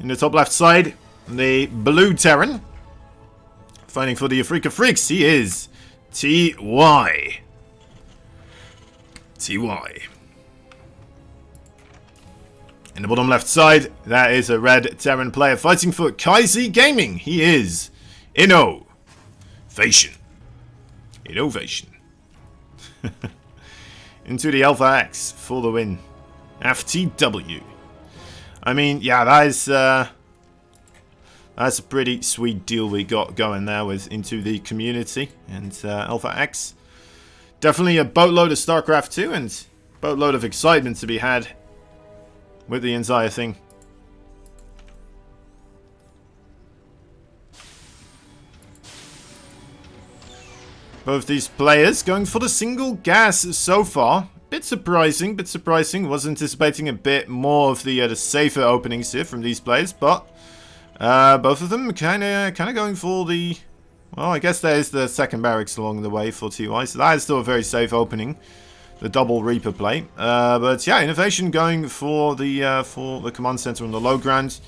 In the top left side, the blue Terran. Fighting for the Afrika Freaks, he is TY. TY. In the bottom left side, that is a red Terran player fighting for Kaisi Gaming. He is Innovation. Innovation. Into the Alpha X for the win. FTW. I mean, yeah, that's a pretty sweet deal we got going there with Into the Community and Alpha X. Definitely a boatload of StarCraft 2 and boatload of excitement to be had with the entire thing. Both these players going for the single gas so far. Bit surprising, Was anticipating a bit more of the safer openings here from these players, but both of them kind of going for the. Well, I guess there's the second barracks along the way for TY, so that is still a very safe opening. The double Reaper play, but yeah, Innovation going for the command center on the low ground.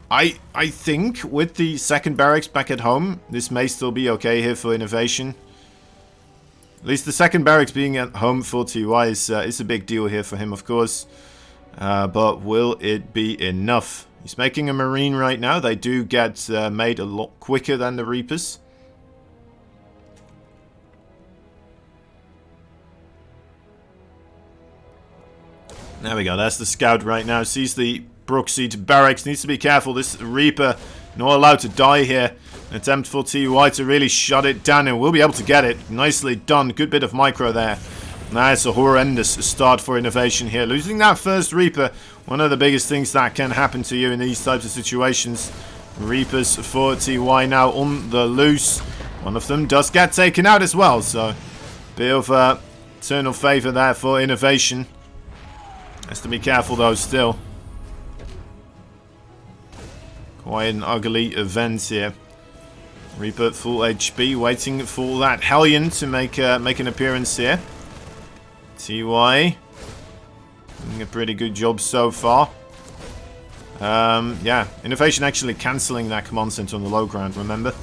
I think with the second barracks back at home, this may still be okay here for Innovation. At least the second barracks being at home for TY is a big deal here for him, of course. But will it be enough? He's making a Marine right now. They do get made a lot quicker than the Reapers. There we go. That's the scout right now. Sees the Brookseed barracks. Needs to be careful. This Reaper not allowed to die here. An attempt for TY to really shut it down, and we'll be able to get it. Nicely done. Good bit of micro there. That's a horrendous start for Innovation here. Losing that first Reaper, one of the biggest things that can happen to you in these types of situations. Reapers for TY now on the loose. One of them does get taken out as well, so bit of turn of favor there for Innovation. Has to be careful though still. Quite an ugly event here. Reaper full HP, waiting for that Hellion to make an appearance here. TY doing a pretty good job so far. Yeah, Innovation actually cancelling that command center on the low ground, remember?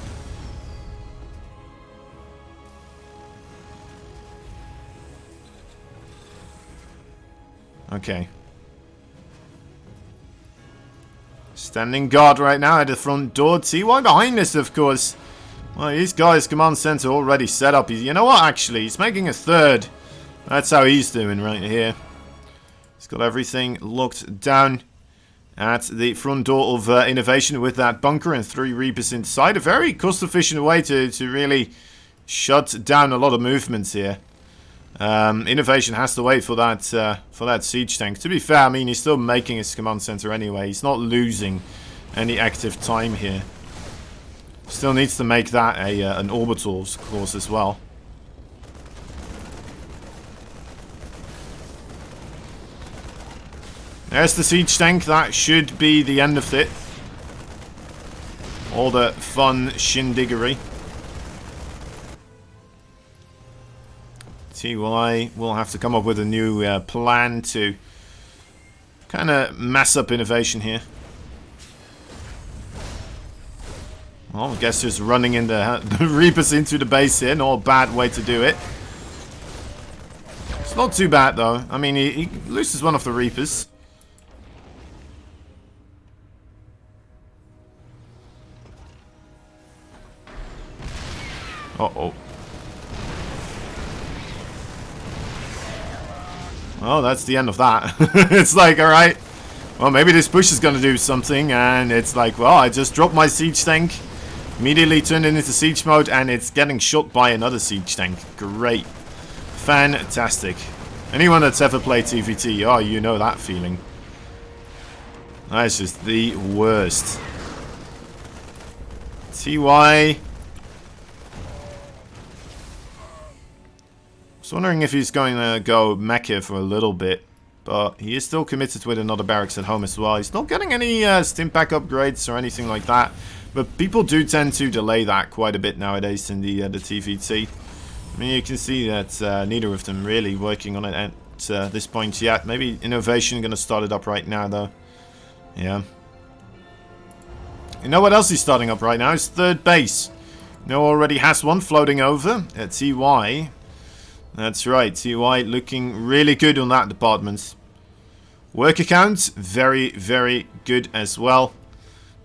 Okay. Standing guard right now at the front door. TY behind us, of course. Well, he's got his command center already set up. You know what, actually? He's making a third. That's how he's doing right here. He's got everything locked down at the front door of Innovation with that bunker and 3 Reapers inside. A very cost-efficient way to really shut down a lot of movements here. Innovation has to wait for that siege tank. To be fair, I mean, he's still making his command center anyway. He's not losing any active time here. Still needs to make that an orbital, of course, as well. There's the siege tank. That should be the end of it. All the fun shindiggery. TY will have to come up with a new plan to kind of mess up Innovation here. Well, I guess just running in the Reapers into the base here. Not a bad way to do it. It's not too bad, though. I mean, he loses one of the Reapers. Uh-oh. Well, that's the end of that. It's like, alright. Well, maybe this push is going to do something. And it's like, well, I just dropped my siege tank. Immediately turned it into siege mode. And it's getting shot by another siege tank. Great. Fantastic. Anyone that's ever played TVT, oh, you know that feeling. That's just the worst. TY. I was wondering if he's going to go mech here for a little bit, but he is still committed with another barracks at home as well. He's not getting any stim pack upgrades or anything like that, but people do tend to delay that quite a bit nowadays in the TVT. I mean, you can see that neither of them really working on it at this point yet. Maybe Innovation going to start it up right now, though. Yeah. You know what else he's starting up right now? His third base. You know, already has one floating over at TY. That's right, TY looking really good on that department. Work account, very, very good as well.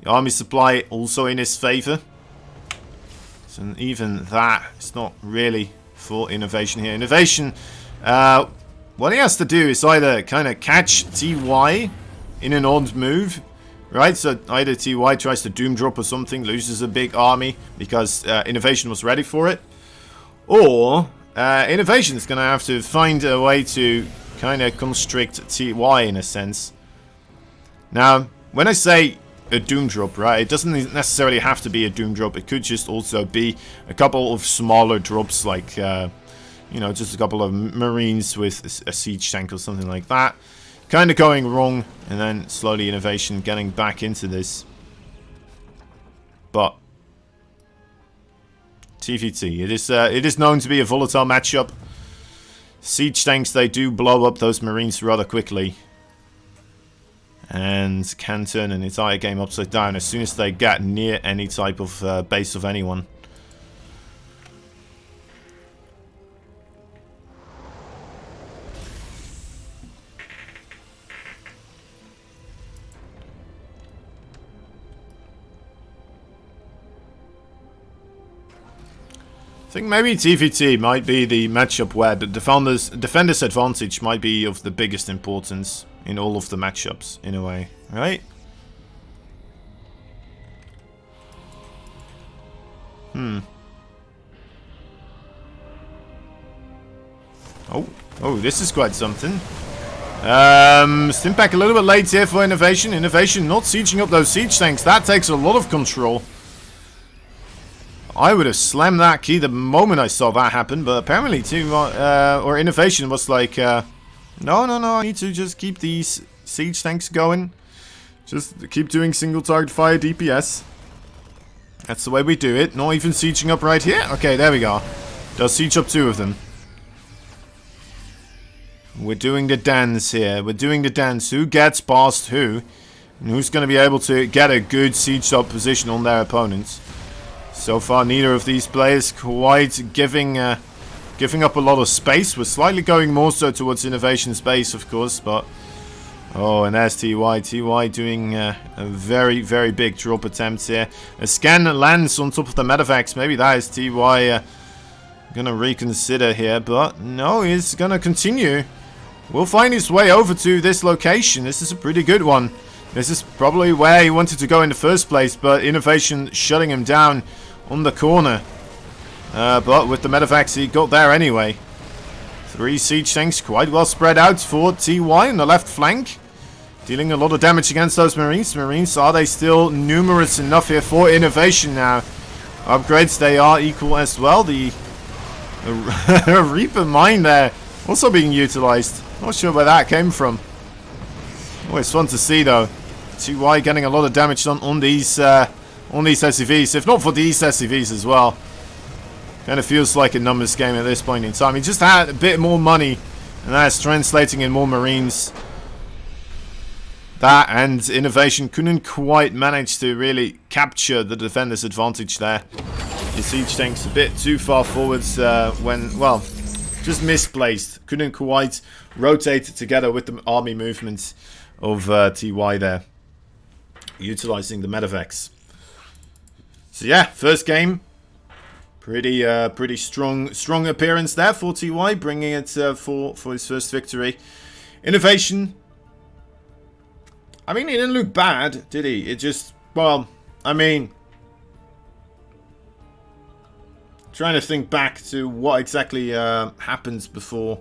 The army supply also in his favor. So even that, it's not really for innovation here. Innovation, what he has to do is either kind of catch TY in an odd move, right? So either TY tries to doom drop or something, loses a big army because innovation was ready for it, or innovation is going to have to find a way to kind of constrict TY in a sense. Now, when I say a doom drop, right, it doesn't necessarily have to be a doom drop. It could just also be a couple of smaller drops, like you know, just a couple of marines with a siege tank or something like that. Kind of going wrong, and then slowly innovation getting back into this. But TVT, it is known to be a volatile matchup. Siege tanks, they do blow up those marines rather quickly, and can turn an entire game upside down as soon as they get near any type of base of anyone. I think maybe TVT might be the matchup where the defender's advantage might be of the biggest importance in all of the matchups, in a way, right? Oh, this is quite something. Stimpack a little bit late here for innovation. Innovation not sieging up those siege tanks. That takes a lot of control. I would have slammed that key the moment I saw that happen, but apparently or innovation was like, no, I need to just keep these siege tanks going. Just keep doing single target fire DPS. That's the way we do it. Not even sieging up right here. Okay, there we go. Does siege up 2 of them. We're doing the dance here. We're doing the dance. Who gets past who? And who's going to be able to get a good siege up position on their opponents? So far, neither of these players quite giving up a lot of space. We're slightly going more so towards innovation's base, of course, but... Oh, and there's TY. TY doing a very, very big drop attempt here. A scan lands on top of the medevacs. Maybe that is TY gonna reconsider here, but no, he's gonna continue. We'll find his way over to this location. This is a pretty good one. This is probably where he wanted to go in the first place, but innovation shutting him down on the corner. But with the medevacs, he got there anyway. 3 siege tanks quite well spread out for TY on the left flank. Dealing a lot of damage against those marines. Marines, are they still numerous enough here for innovation now? Upgrades, they are equal as well. The Reaper mine there also being utilized. Not sure where that came from. Always fun to see though. TY getting a lot of damage on these SCVs, if not for these SCVs as well. Kind of feels like a numbers game at this point in time. He just had a bit more money, and that's translating in more marines. That and innovation couldn't quite manage to really capture the defender's advantage there. The siege tank's a bit too far forwards when, well, just misplaced. Couldn't quite rotate together with the army movements of TY there, utilizing the medevacs. So yeah, first game, pretty strong appearance there for TY, bringing it for his first victory. Innovation, I mean, he didn't look bad, did he? It just, well, I mean, trying to think back to what exactly happens before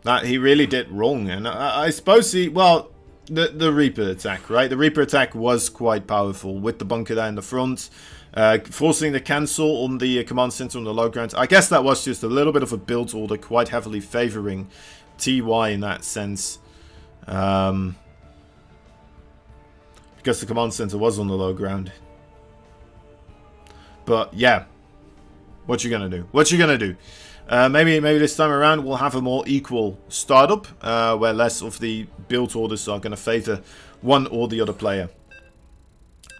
that he really did wrong. And I suppose he, well, the Reaper attack, right? The Reaper attack was quite powerful with the bunker there in the front, forcing the cancel on the command center on the low ground. I guess that was just a little bit of a build order, quite heavily favoring TY in that sense. Because the command center was on the low ground. But yeah, what you gonna do? What you gonna do? Maybe this time around we'll have a more equal startup, where less of the build orders are gonna favor one or the other player.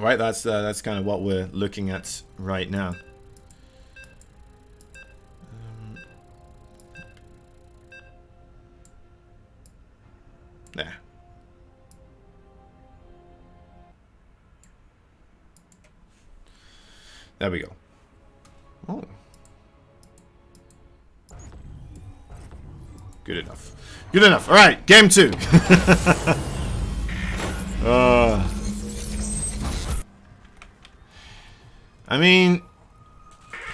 Right, that's kind of what we're looking at right now. There. There we go. Oh. Good enough. Good enough. All right, game 2. I mean,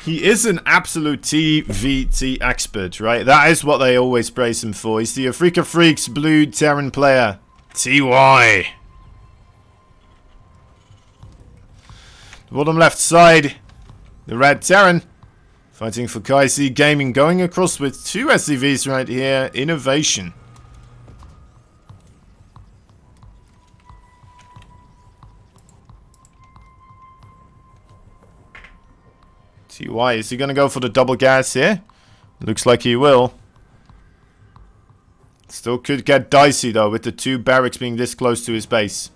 he is an absolute TVT expert, right? That is what they always praise him for. He's the Afrika Freaks Blue Terran player. TY. The bottom left side, the Red Terran. Fighting for Kaisi Gaming, going across with 2 SCVs right here. Innovation. TY, is he going to go for the double gas here? Looks like he will. Still could get dicey though, with the 2 barracks being this close to his base.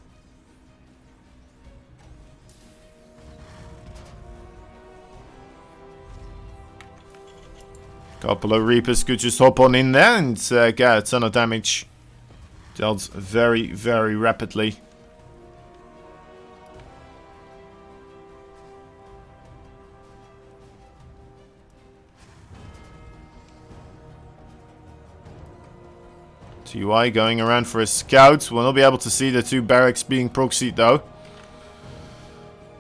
Couple of Reapers could just hop on in there and get a ton of damage dealt very, very rapidly. TY going around for a scout. We'll not be able to see the 2 barracks being proxied though.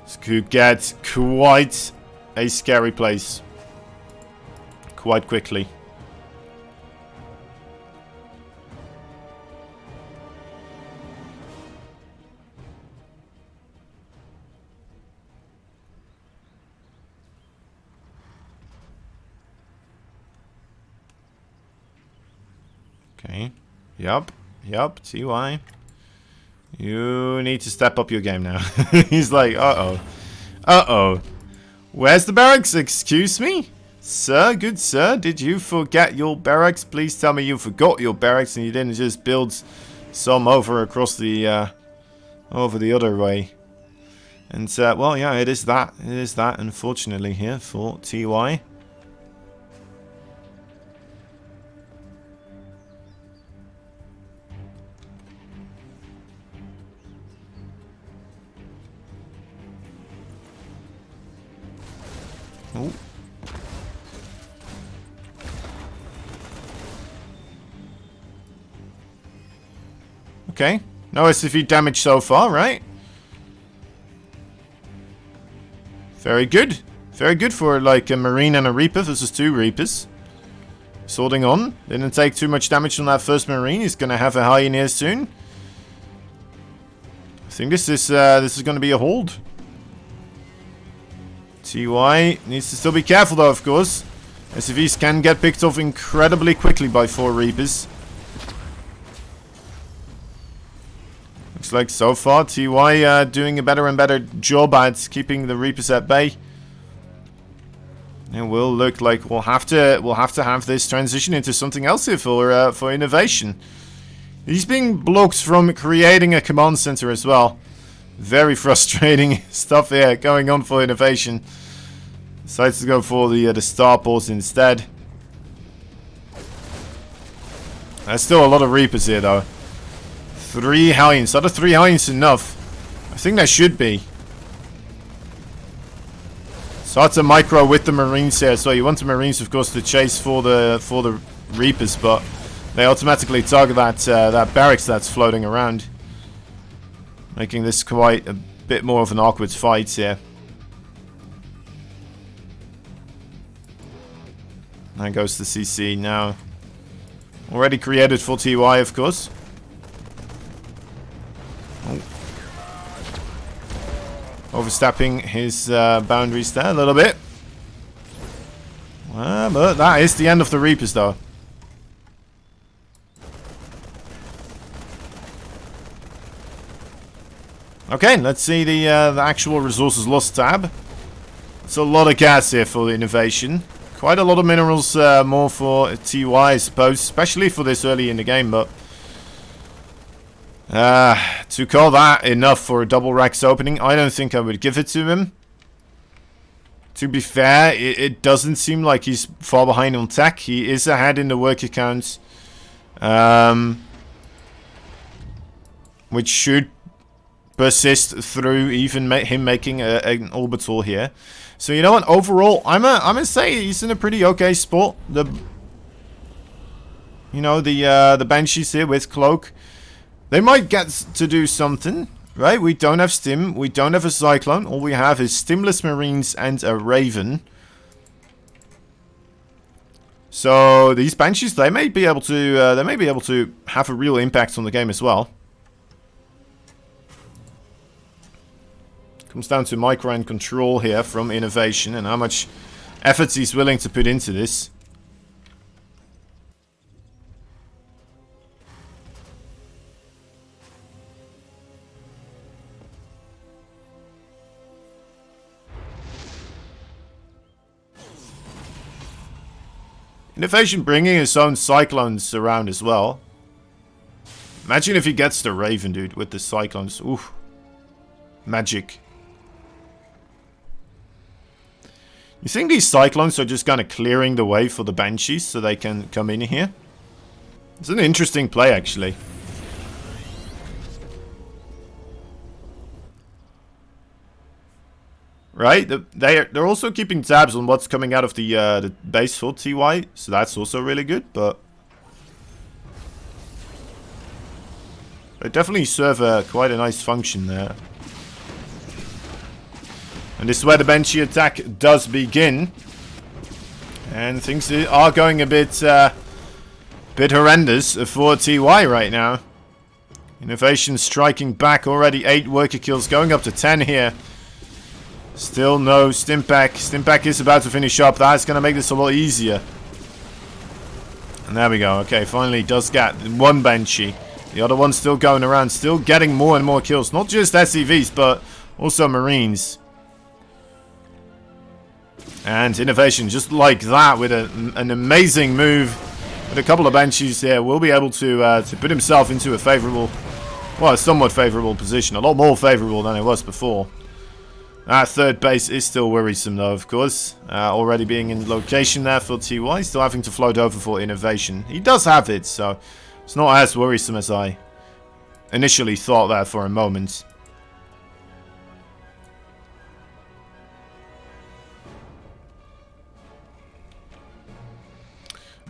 This could get quite a scary place. Quite quickly. Okay. Yup. TY. You need to step up your game now. He's like, uh-oh. Where's the barracks? Excuse me? Sir, good sir, did you forget your barracks? Please tell me you forgot your barracks and you didn't just build some over across the, over the other way. And, well, yeah, it is that, unfortunately, here for TY. Oh. Okay, no SCV damage so far, right? Very good. Very good for like a Marine and a Reaper versus 2 Reapers. Sorting on. Didn't take too much damage from that first Marine. He's going to have a High soon. I think this is going to be a hold. TY needs to still be careful though, of course. SCVs can get picked off incredibly quickly by 4 Reapers. Looks like so far TY doing a better and better job at keeping the Reapers at bay. It will look like we'll have to have this transition into something else here for innovation. He's being blocked from creating a command center as well. Very frustrating stuff here going on for innovation. Decides to go for the starports instead. There's still a lot of Reapers here though. 3 Hellions. Are the 3 Hellions enough? I think that should be. Start to micro with the Marines here. So you want the Marines, of course, to chase for the Reapers, but they automatically target that barracks that's floating around, making this quite a bit more of an awkward fight here. There goes the CC now. Already created for TY, of course. Oh. Overstepping his boundaries there a little bit. But that is the end of the Reapers, though. Okay, let's see the actual resources lost tab. It's a lot of gas here for the innovation. Quite a lot of minerals more for TY, I suppose, especially for this early in the game, but To call that enough for a double racks opening, I don't think I would give it to him. To be fair, it doesn't seem like he's far behind on tech. He is ahead in the work accounts. Which should persist through even him making an orbital here. So you know what? Overall, I'm gonna say he's in a pretty okay spot. The Banshees here with Cloak, they might get to do something, right? We don't have Stim, we don't have a Cyclone. All we have is Stimless Marines and a Raven. So these Banshees, they may be able to have a real impact on the game as well. Comes down to micro and control here from Innovation and how much effort he's willing to put into this. Innovation bringing his own Cyclones around as well. Imagine if he gets the Raven, dude, with the Cyclones. Oof. Magic. You think these Cyclones are just kind of clearing the way for the Banshees so they can come in here? It's an interesting play, actually. Right? They're also keeping tabs on what's coming out of the base for TY, so that's also really good, but they definitely serve quite a nice function there. And this is where the Banshee attack does begin. And things are going a bit horrendous for TY right now. Innovation striking back already. 8 worker kills, going up to 10 here. Still no Stimpack. Stimpack is about to finish up. That's going to make this a lot easier. And there we go. Okay, finally does get one Banshee. The other one's still going around, still getting more and more kills. Not just SCVs, but also Marines. And Innovation, just like that, with an amazing move, with a couple of Banshees here, will be able to put himself into a favourable, well, a somewhat favourable position. A lot more favourable than it was before. That third base is still worrisome, though, of course. Already being in location there for TY, still having to float over for Innovation. He does have it, so it's not as worrisome as I initially thought there for a moment.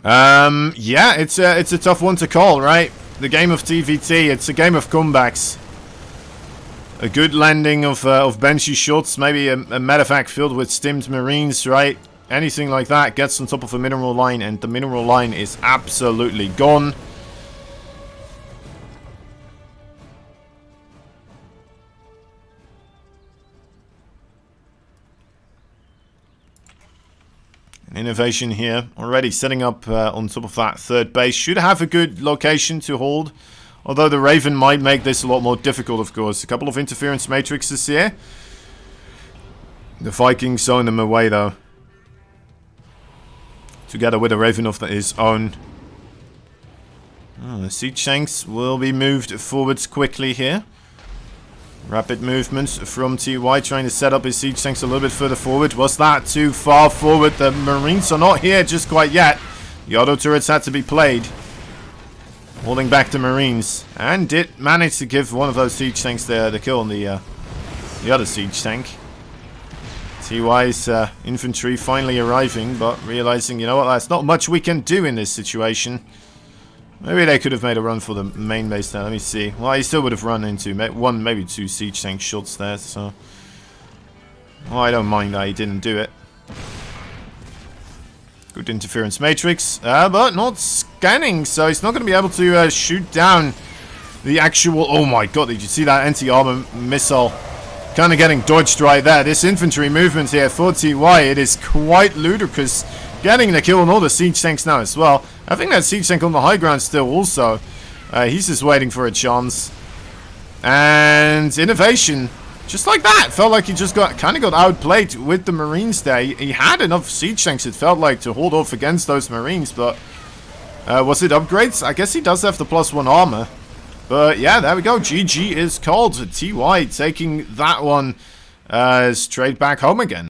Yeah, it's a tough one to call, right? The game of TVT, it's a game of comebacks. A good landing of Banshee shots, maybe a medevac filled with stimmed Marines, right? Anything like that gets on top of a mineral line, and the mineral line is absolutely gone. Innovation here, already setting up on top of that third base. Should have a good location to hold. Although the Raven might make this a lot more difficult, of course. A couple of interference matrices here. The Vikings zone them away, though. Together with a Raven of his own. Oh, the siege tanks will be moved forwards quickly here. Rapid movements from TY, trying to set up his siege tanks a little bit further forward. Was that too far forward? The Marines are not here just quite yet. The auto turrets had to be played. Holding back the Marines. And did manage to give one of those siege tanks the kill on the other siege tank. TY's infantry finally arriving, but realizing, you know what, there's not much we can do in this situation. Maybe they could have made a run for the main base there. Let me see. Well, he still would have run into one, maybe 2 siege tank shots there, so... Well, I don't mind that he didn't do it. Good interference matrix, but not scanning, so he's not going to be able to shoot down the actual... Oh my god, did you see that anti-armor missile? Kind of getting dodged right there. This infantry movement here for TY, it is quite ludicrous. Getting the kill on all the siege tanks now as well. I think that siege tank on the high ground still also. He's just waiting for a chance. And Innovation, just like that, felt like he just kind of got outplayed with the Marines there. He had enough siege tanks, it felt like, to hold off against those Marines, but was it upgrades? I guess he does have the +1 armor. But yeah, there we go. GG is called. TY taking that one straight back home again.